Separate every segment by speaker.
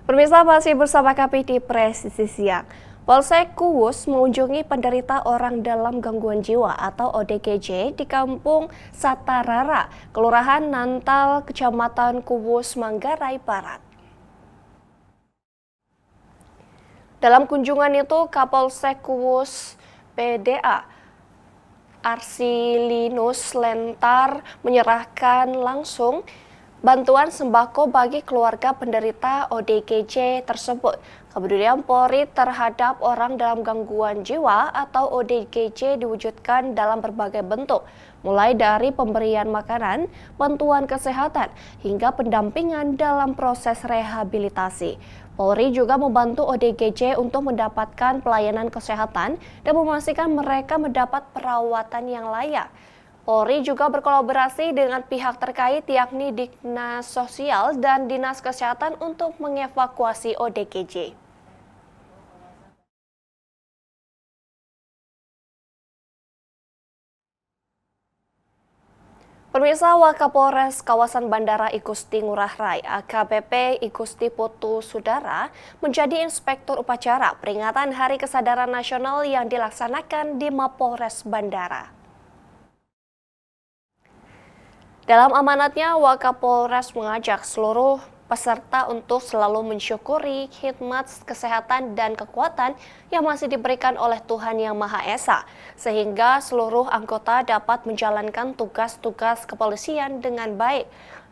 Speaker 1: Pemirsa masih bersama kami di Presisi Siang. Polsek Kuwus mengunjungi penderita orang dalam gangguan jiwa atau ODGJ di Kampung Satarara, Kelurahan Nantal, Kecamatan Kuwus, Manggarai Barat. Dalam kunjungan itu, Kapolsek Kuwus PDA Arsilinus Lentar menyerahkan langsung bantuan sembako bagi keluarga penderita ODGJ tersebut. Kepedulian Polri terhadap orang dalam gangguan jiwa atau ODGJ diwujudkan dalam berbagai bentuk, mulai dari pemberian makanan, bantuan kesehatan, hingga pendampingan dalam proses rehabilitasi. Polri juga membantu ODGJ untuk mendapatkan pelayanan kesehatan dan memastikan mereka mendapat perawatan yang layak. Polri juga berkolaborasi dengan pihak terkait yakni Dinas Sosial dan Dinas Kesehatan untuk mengevakuasi ODGJ. Pemirsa, Wakapolres kawasan Bandara Igusti Ngurah Rai AKBP Igusti Putu Sudara menjadi inspektur upacara peringatan Hari Kesadaran Nasional yang dilaksanakan di Mapolres Bandara. Dalam amanatnya, Wakapolres mengajak seluruh peserta untuk selalu mensyukuri khidmat kesehatan dan kekuatan yang masih diberikan oleh Tuhan Yang Maha Esa, sehingga seluruh anggota dapat menjalankan tugas-tugas kepolisian dengan baik.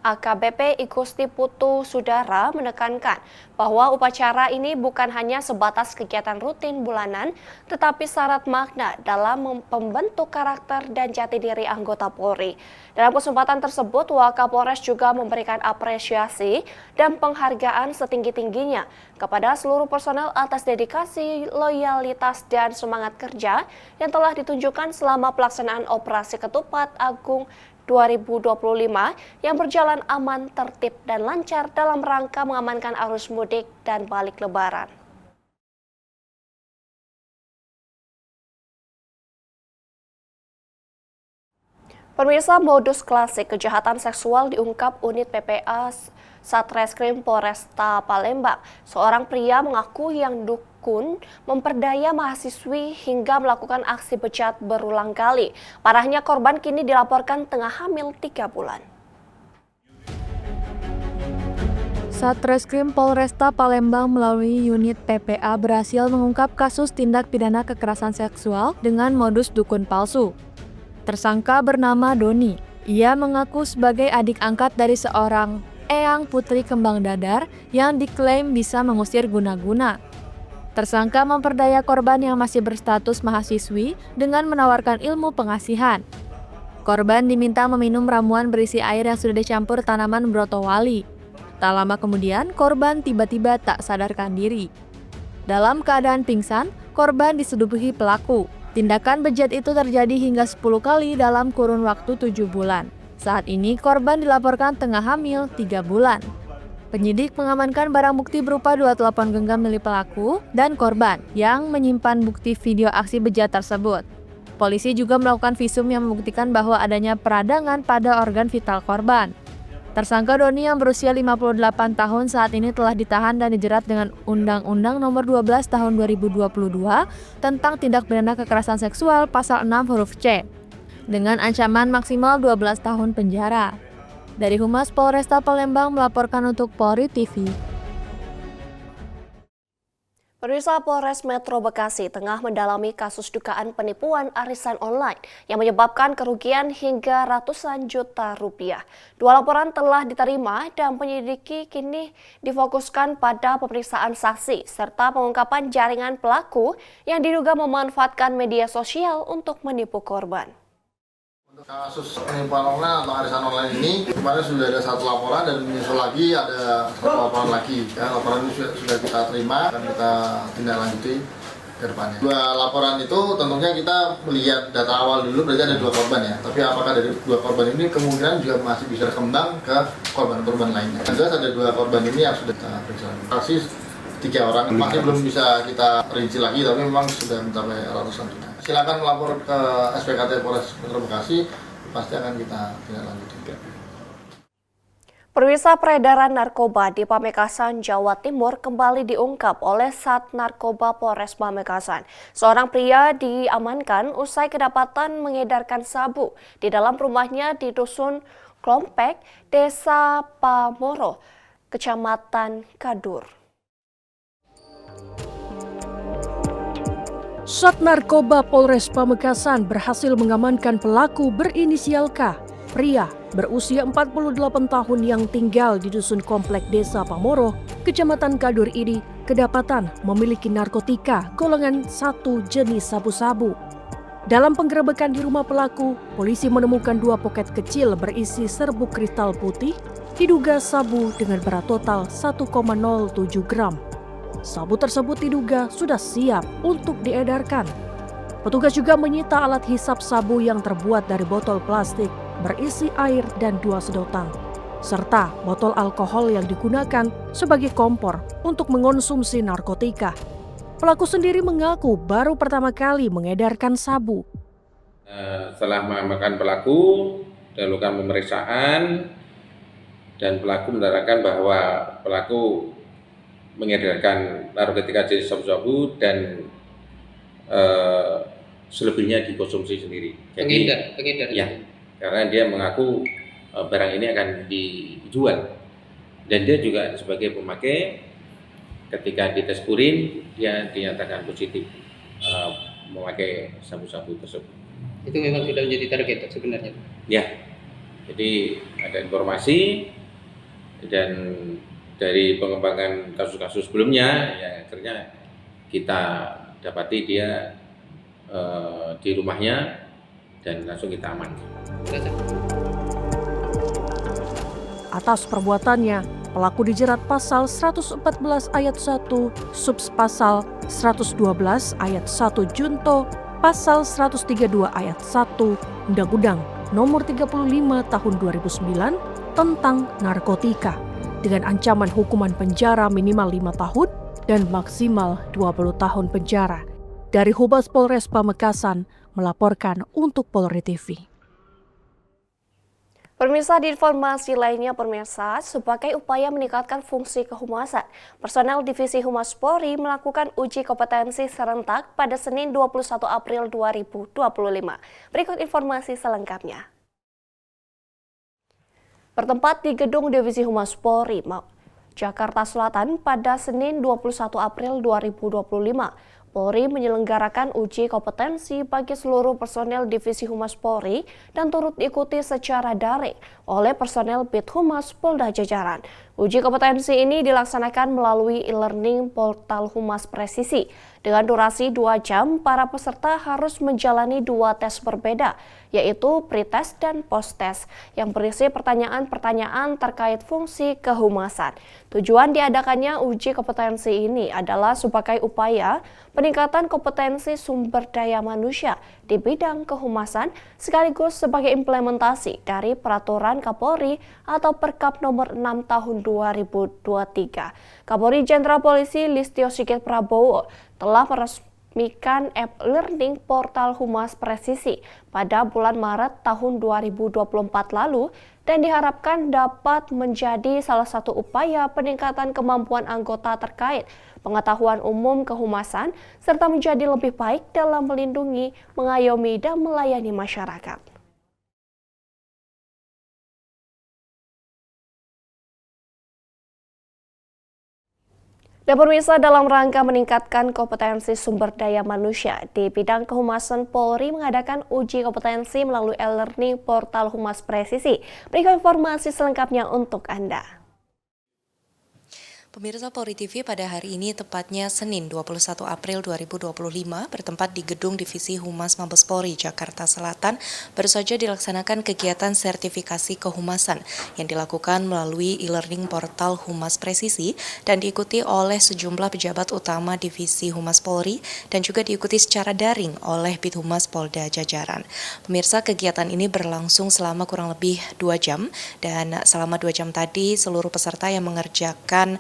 Speaker 1: AKBP Igusti Putu Sudara menekankan bahwa upacara ini bukan hanya sebatas kegiatan rutin bulanan, tetapi syarat makna dalam membentuk karakter dan jati diri anggota Polri. Dalam kesempatan tersebut, Wakapolres juga memberikan apresiasi dan penghargaan setinggi-tingginya kepada seluruh personel atas dedikasi, loyalitas, dan semangat kerja yang telah ditunjukkan selama pelaksanaan Operasi Ketupat Agung 2025 yang berjalan aman, tertib, dan lancar dalam rangka mengamankan arus mudik dan balik lebaran. Pemirsa, modus klasik kejahatan seksual diungkap unit PPA Satreskrim Polresta Palembang. Seorang pria mengaku yang dukun memperdaya mahasiswi hingga melakukan aksi bejat berulang kali. Parahnya, korban kini dilaporkan tengah hamil 3 bulan.
Speaker 2: Satreskrim Polresta Palembang melalui unit PPA berhasil mengungkap kasus tindak pidana kekerasan seksual dengan modus dukun palsu. Tersangka bernama Doni. Ia mengaku sebagai adik angkat dari seorang Eyang Putri Kembang Dadar yang diklaim bisa mengusir guna-guna. Tersangka memperdaya korban yang masih berstatus mahasiswi dengan menawarkan ilmu pengasihan. Korban diminta meminum ramuan berisi air yang sudah dicampur tanaman brotowali. Tak lama kemudian, korban tiba-tiba tak sadarkan diri. Dalam keadaan pingsan, korban disetubuhi pelaku. Tindakan bejat itu terjadi hingga 10 kali dalam kurun waktu 7 bulan. Saat ini korban dilaporkan tengah hamil 3 bulan. Penyidik mengamankan barang bukti berupa 2 telepon genggam milik pelaku dan korban yang menyimpan bukti video aksi bejat tersebut. Polisi juga melakukan visum yang membuktikan bahwa adanya peradangan pada organ vital korban. Tersangka Doni yang berusia 58 tahun saat ini telah ditahan dan dijerat dengan Undang-Undang Nomor 12 Tahun 2022 tentang tindak pidana kekerasan seksual pasal 6 huruf C dengan ancaman maksimal 12 tahun penjara. Dari Humas Polresta Palembang melaporkan untuk Polri TV.
Speaker 1: Pemirsa, Polres Metro Bekasi tengah mendalami kasus dugaan penipuan arisan online yang menyebabkan kerugian hingga ratusan juta rupiah. 2 laporan telah diterima dan penyelidiki kini difokuskan pada pemeriksaan saksi serta pengungkapan jaringan pelaku yang diduga memanfaatkan media sosial untuk menipu korban.
Speaker 3: Untuk kasus penipuan online atau arisan online ini, kemarin sudah ada 1 laporan dan menyusul lagi ada 1 laporan lagi. Ya, laporan ini sudah kita terima dan kita tindak lanjuti ke depannya. 2 laporan itu tentunya kita melihat data awal dulu, berarti ada 2 korban ya. Tapi apakah dari 2 korban ini kemungkinan juga masih bisa berkembang ke korban-korban lainnya. Yang jelas ada 2 korban ini yang sudah kita periksa. Saksi 3 orang masih belum bisa kita rinci lagi, tapi memang sudah mencapai ratusan juta. Silakan melapor ke SPKT Polres Metro Bekasi, pasti akan kita tindak lanjuti.
Speaker 1: Pemirsa, peredaran narkoba di Pamekasan, Jawa Timur kembali diungkap oleh Sat Narkoba Polres Pamekasan. Seorang pria diamankan usai kedapatan mengedarkan sabu di dalam rumahnya di Dusun Klompek, Desa Pamoro, Kecamatan Kadur.
Speaker 4: Sat Narkoba Polres Pamekasan berhasil mengamankan pelaku berinisial K, pria berusia 48 tahun yang tinggal di Dusun Komplek Desa Pamoro, Kecamatan Kadur ini kedapatan memiliki narkotika golongan 1 jenis sabu-sabu. Dalam penggerebekan di rumah pelaku, polisi menemukan 2 poket kecil berisi serbuk kristal putih, diduga sabu dengan berat total 1,07 gram. Sabu tersebut diduga sudah siap untuk diedarkan. Petugas juga menyita alat hisap sabu yang terbuat dari botol plastik berisi air dan 2 sedotan, serta botol alkohol yang digunakan sebagai kompor untuk mengonsumsi narkotika. Pelaku sendiri mengaku baru pertama kali mengedarkan sabu.
Speaker 5: Setelah mengamankan pelaku, dilakukan pemeriksaan dan pelaku menerangkan bahwa pelaku mengedarkan narkotika jenis sabu-sabu dan selebihnya dikonsumsi sendiri.
Speaker 6: Pengedar.
Speaker 5: Ya, karena dia mengaku barang ini akan dijual dan dia juga sebagai pemakai. Ketika dites urin, dia dinyatakan positif memakai sabu-sabu tersebut.
Speaker 6: Itu memang sudah menjadi target sebenarnya.
Speaker 5: Ya, jadi ada informasi dan dari pengembangan kasus-kasus sebelumnya, ya akhirnya kita dapati dia di rumahnya dan langsung kita amankan.
Speaker 4: Atas perbuatannya, pelaku dijerat pasal 114 ayat 1, subs pasal 112 ayat 1 junto, pasal 132 ayat 1 Undang-Undang Nomor 35 Tahun 2009 tentang narkotika dengan ancaman hukuman penjara minimal 5 tahun dan maksimal 20 tahun penjara. Dari Humas Polres Pamekasan melaporkan untuk Polri TV.
Speaker 1: Pemirsa, di informasi lainnya, pemirsa, sebagai upaya meningkatkan fungsi kehumasan, personel Divisi Humas Polri melakukan uji kompetensi serentak pada Senin 21 April 2025. Berikut informasi selengkapnya. Bertempat di Gedung Divisi Humas Polri, Jakarta Selatan pada Senin 21 April 2025, Polri menyelenggarakan uji kompetensi bagi seluruh personel Divisi Humas Polri dan turut diikuti secara daring oleh personel Bid Humas Polda Jajaran. Uji kompetensi ini dilaksanakan melalui e-learning portal Humas Presisi. Dengan durasi 2 jam, para peserta harus menjalani 2 tes berbeda, yaitu pre-test dan post-test, yang berisi pertanyaan-pertanyaan terkait fungsi kehumasan. Tujuan diadakannya uji kompetensi ini adalah sebagai upaya peningkatan kompetensi sumber daya manusia di bidang kehumasan, sekaligus sebagai implementasi dari Peraturan Kapolri atau Perkap Nomor 6 Tahun 2023. Kapolri Jenderal Polisi Listio Sigit Prabowo telah meresmikan e-learning portal Humas Presisi pada bulan Maret tahun 2024 lalu dan diharapkan dapat menjadi salah satu upaya peningkatan kemampuan anggota terkait pengetahuan umum kehumasan serta menjadi lebih baik dalam melindungi, mengayomi, dan melayani masyarakat. Dan pemirsa, dalam rangka meningkatkan kompetensi sumber daya manusia di bidang kehumasan, Polri mengadakan uji kompetensi melalui e-learning portal Humas Presisi. Berikut informasi selengkapnya untuk Anda.
Speaker 7: Pemirsa Polri TV, pada hari ini tepatnya Senin 21 April 2025 bertempat di Gedung Divisi Humas Mabes Polri Jakarta Selatan baru saja dilaksanakan kegiatan sertifikasi kehumasan yang dilakukan melalui e-learning portal Humas Presisi dan diikuti oleh sejumlah pejabat utama Divisi Humas Polri dan juga diikuti secara daring oleh Bid Humas Polda Jajaran. Pemirsa, kegiatan ini berlangsung selama kurang lebih 2 jam dan selama 2 jam tadi seluruh peserta yang mengerjakan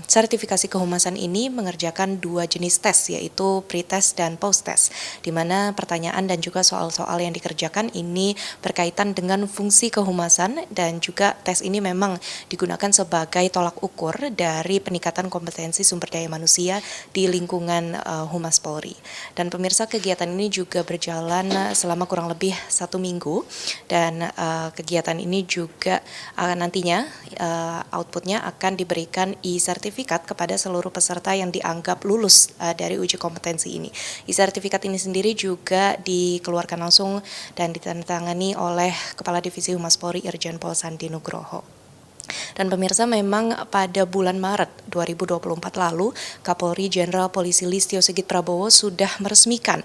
Speaker 7: sertifikasi kehumasan ini mengerjakan 2 jenis tes, yaitu pre-test dan post-test, di mana pertanyaan dan juga soal-soal yang dikerjakan ini berkaitan dengan fungsi kehumasan, dan juga tes ini memang digunakan sebagai tolak ukur dari peningkatan kompetensi sumber daya manusia di lingkungan Humas Polri. Dan pemirsa, kegiatan ini juga berjalan selama kurang lebih 1 minggu, dan kegiatan ini juga nantinya outputnya akan diberikan e-sertifikat kepada seluruh peserta yang dianggap lulus dari uji kompetensi ini. E-sertifikat ini sendiri juga dikeluarkan langsung dan ditandatangani oleh Kepala Divisi Humas Polri Irjen Pol Sandi Nugroho. Dan pemirsa, memang pada bulan Maret 2024 lalu, Kapolri Jenderal Polisi Listio Sigit Prabowo sudah meresmikan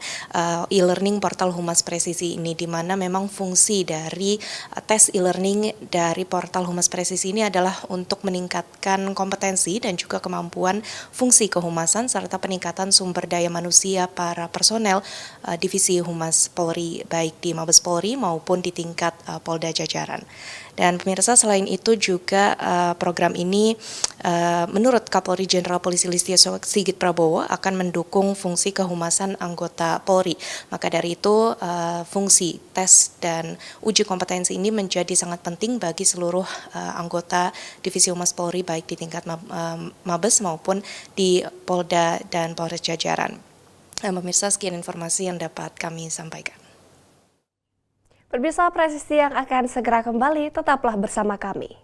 Speaker 7: e-learning portal Humas Presisi ini, di mana memang fungsi dari tes e-learning dari portal Humas Presisi ini adalah untuk meningkatkan kompetensi dan juga kemampuan fungsi kehumasan serta peningkatan sumber daya manusia para personel Divisi Humas Polri, baik di Mabes Polri maupun di tingkat Polda jajaran. Dan pemirsa, selain itu juga program ini menurut Kapolri Jenderal Polisi Listio Sigit Prabowo akan mendukung fungsi kehumasan anggota Polri. Maka dari itu fungsi tes dan uji kompetensi ini menjadi sangat penting bagi seluruh anggota Divisi Humas Polri, baik di tingkat Mabes maupun di Polda dan Polres jajaran. Pemirsa, sekian informasi yang dapat kami sampaikan.
Speaker 1: Pemirsa, Presisi yang akan segera kembali, tetaplah bersama kami.